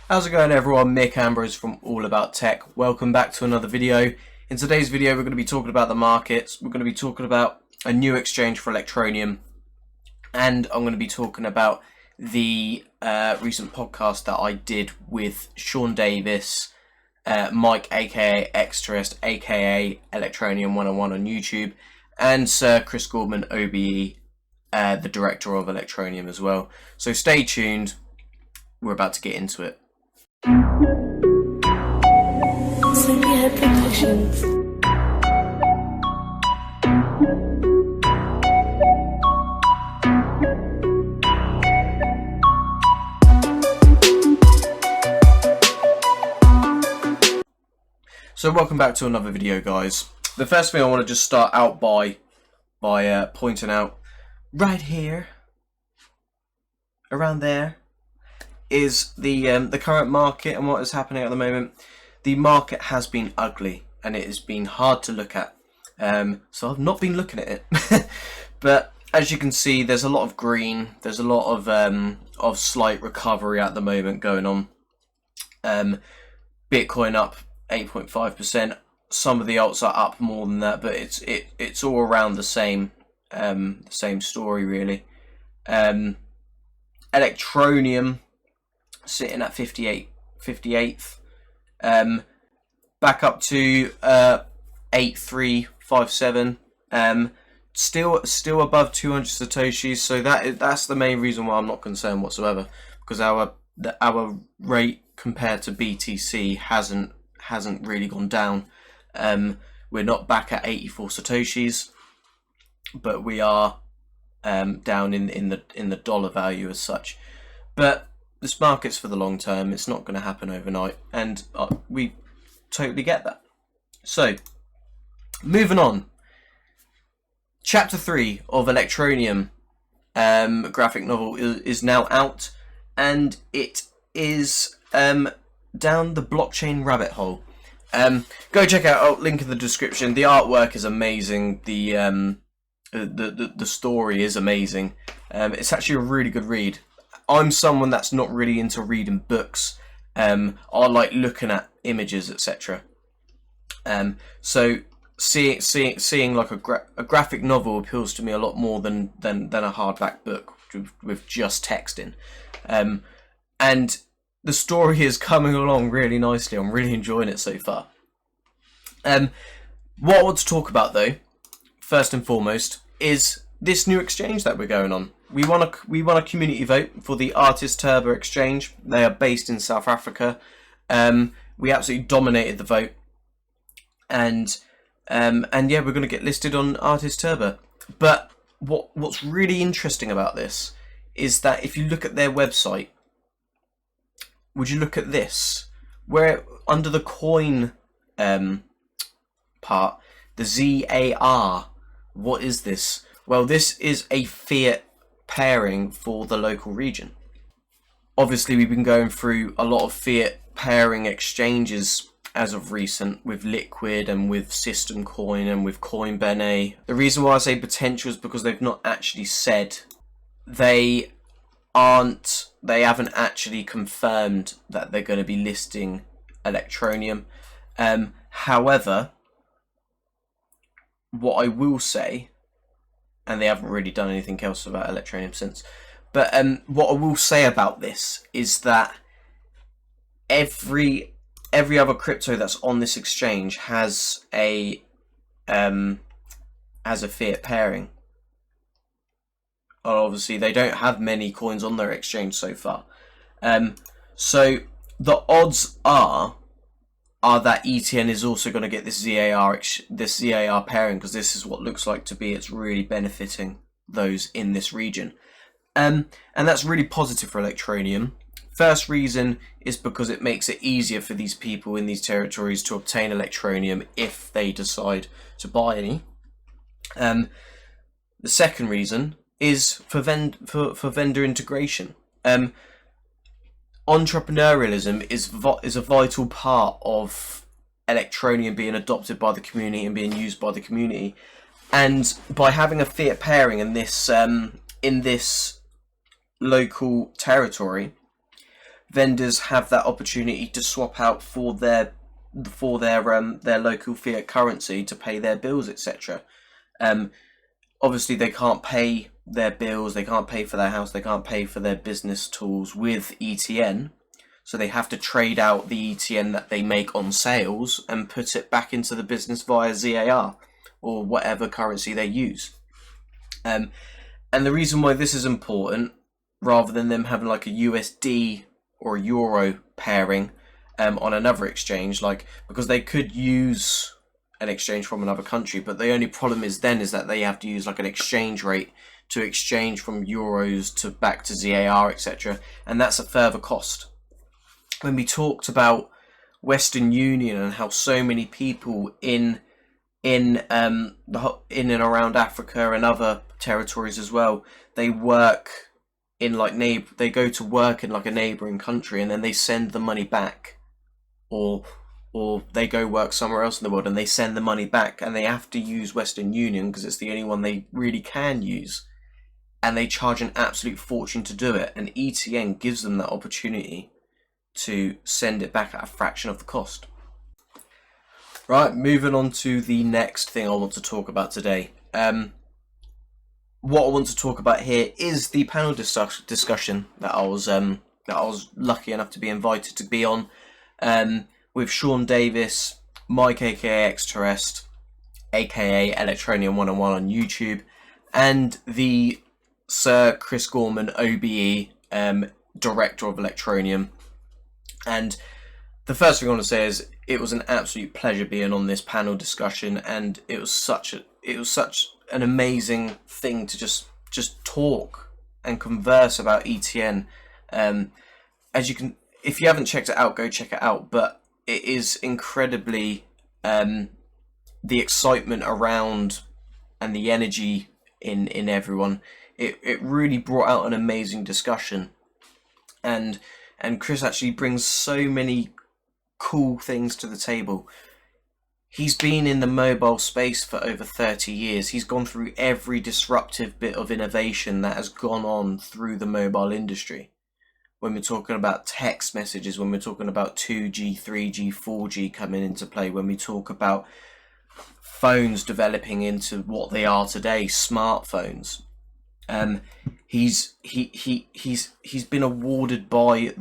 How's it going, everyone? Mick Ambrose from All About Tech. Welcome back to another video. In today's video we're going to be talking about the markets. We're going to be talking about a new exchange for Electroneum, and I'm going to be talking about the recent podcast that I did with Sean Davis, Mike aka Xterest aka Electroneum 101 on YouTube, and Sir Chris Gordman OBE, the director of Electroneum as well. So stay tuned, we're about to get into it. Sleepyhead Productions. So welcome back to another video, guys. The first thing I want to just start out by pointing out right here, around there, is the current market and what is happening at the moment. The market has been ugly and it has been hard to look at. So I've not been looking at it, but as you can see, there's a lot of green. There's a lot of slight recovery at the moment going on. Bitcoin up 8.5%. Some of the alts are up more than that, but it's all around the same story really. Electroneum sitting at 58th, back up to 8357, still above 200 satoshis. So that's the main reason why I'm not concerned whatsoever, because our rate compared to BTC hasn't really gone down. We're not back at 84 satoshis, but we are down in the dollar value as such. But this market's for the long term. It's not going to happen overnight, and we totally get that. So, moving on. Chapter 3 of Electroneum graphic novel is now out, and it is down the blockchain rabbit hole. Go check out. Link in the description. The artwork is amazing. The story is amazing. It's actually a really good read. I'm someone that's not really into reading books. I like looking at images, etc. So seeing like a graphic novel appeals to me a lot more than a hardback book with just text in. And the story is coming along really nicely. I'm really enjoying it so far. What I want to talk about, though, first and foremost, is this new exchange that we're going on. We won a community vote for the Artist Turbo exchange. They are based in South Africa. We absolutely dominated the vote, and yeah, we're going to get listed on Artist Turbo. But what's really interesting about this is that if you look at their website, would you look at this, where under the coin part, the ZAR, what is this? Well, this is a fiat pairing for the local region. Obviously, we've been going through a lot of fiat pairing exchanges as of recent, with Liquid and with System Coin and with Coinbene. The reason why I say potential is because they've not actually said, they haven't actually confirmed that they're going to be listing Electroneum. However, what I will say, and they haven't really done anything else about Electroneum since, but what I will say about this is that every other crypto that's on this exchange has a fiat pairing. Obviously, they don't have many coins on their exchange so far. So the odds are that ETN is also going to get this ZAR pairing, because this is what looks like to be it's really benefiting those in this region. And that's really positive for Electroneum. First reason is because it makes it easier for these people in these territories to obtain Electroneum if they decide to buy any. The second reason is for vendor integration. Entrepreneurialism is a vital part of Electroneum being adopted by the community and being used by the community. And by having a fiat pairing in this local territory, vendors have that opportunity to swap out for their local fiat currency to pay their bills, etc. Obviously, they can't pay their bills, they can't pay for their house, they can't pay for their business tools with ETN. So they have to trade out the ETN that they make on sales and put it back into the business via ZAR or whatever currency they use. And the reason why this is important, rather than them having like a USD or a Euro pairing on another exchange, because they could use an exchange from another country, but the only problem is that they have to use like an exchange rate to exchange from euros to back to ZAR, etc., and that's a further cost. When we talked about Western Union and how so many people in and around Africa and other territories as well, they work in they go to work in like a neighboring country and then they send the money back, or they go work somewhere else in the world and they send the money back, and they have to use Western Union because it's the only one they really can use, and they charge an absolute fortune to do it, and ETN gives them that opportunity to send it back at a fraction of the cost. Right, moving on to the next thing I want to talk about today. What I want to talk about here is the panel discussion that I was lucky enough to be invited to be on, with Sean Davis, Mike aka Xterest, aka Electroneum 101 on YouTube, and the Sir Chris Gorman, OBE, director of Electroneum. And the first thing I want to say is it was an absolute pleasure being on this panel discussion, and it was such an amazing thing to just talk and converse about ETN. As you can, if you haven't checked it out, go check it out. But it is incredibly the excitement around and the energy in everyone. It really brought out an amazing discussion, and Chris actually brings so many cool things to the table. He's been in the mobile space for over 30 years. He's gone through every disruptive bit of innovation that has gone on through the mobile industry. When we're talking about text messages, when we're talking about 2G, 3G, 4G coming into play, when we talk about phones developing into what they are today, smartphones. He's been awarded by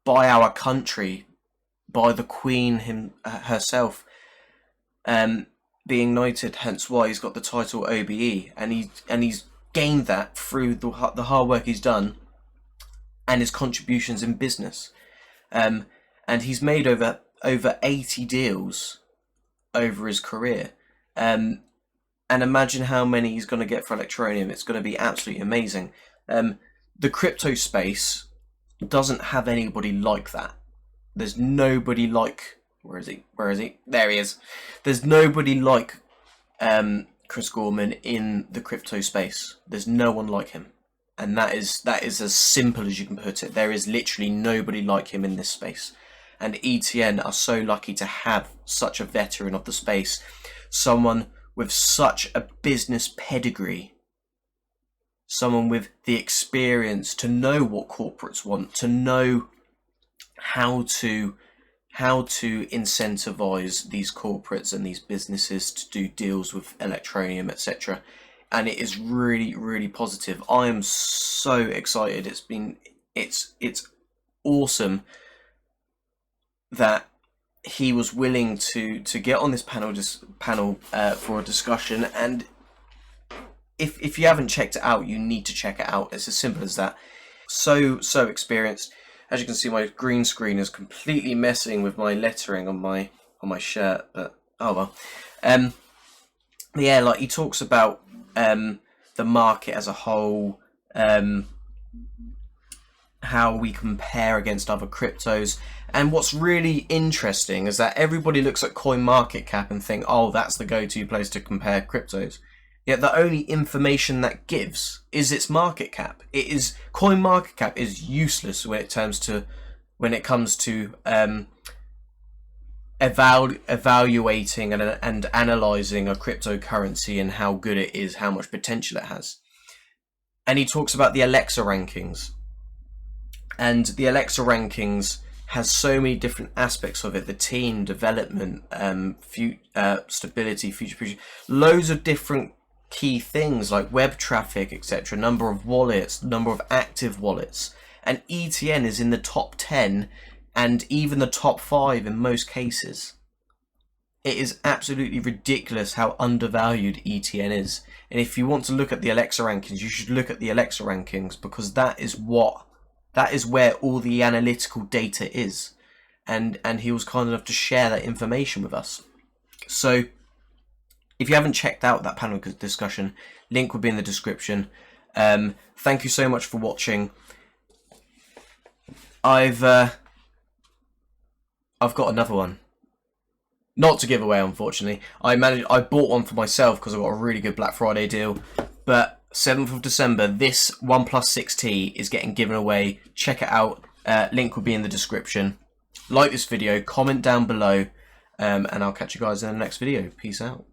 our country, by the Queen herself, being knighted. Hence why he's got the title OBE, and he's gained that through the hard work he's done and his contributions in business. And he's made over 80 deals over his career. And imagine how many he's going to get for Electroneum. It's going to be absolutely amazing. The crypto space doesn't have anybody like that. There's nobody like... Where is he? There he is. There's nobody like Chris Gorman in the crypto space. There's no one like him. And that is as simple as you can put it. There is literally nobody like him in this space. And ETN are so lucky to have such a veteran of the space. Someone with such a business pedigree. Someone with the experience to know what corporates want, to know how to incentivize these corporates and these businesses to do deals with Electroneum, etc. And it is really, really positive. I am so excited. It's awesome that he was willing to get on this panel for a discussion. And if you haven't checked it out, you need to check it out. It's as simple as that. So experienced. As you can see, my green screen is completely messing with my lettering on my shirt, but oh well. Yeah, like he talks about the market as a whole, how we compare against other cryptos. And what's really interesting is that everybody looks at CoinMarketCap and think, oh, that's the go-to place to compare cryptos. Yet the only information that gives is its market cap. CoinMarketCap is useless when it comes to evaluating and analyzing a cryptocurrency and how good it is, how much potential it has. And he talks about the Alexa rankings. And the Alexa rankings has so many different aspects of it: the team development, stability, future proof, loads of different key things like web traffic, etc., number of wallets, number of active wallets. And ETN is in the top 10 and even the top 5 in most cases. It is absolutely ridiculous how undervalued ETN is. And if you want to look at the Alexa rankings, you should look at the Alexa rankings, because that is where all the analytical data is. And he was kind enough to share that information with us. So if you haven't checked out that panel discussion, link will be in the description. Thank you so much for watching. I've got another one. Not to give away, unfortunately. I bought one for myself because I got a really good Black Friday deal. But 7th of December, this OnePlus 6T is getting given away. Check it out. Link will be in the description. Like this video, comment down below, and I'll catch you guys in the next video. Peace out.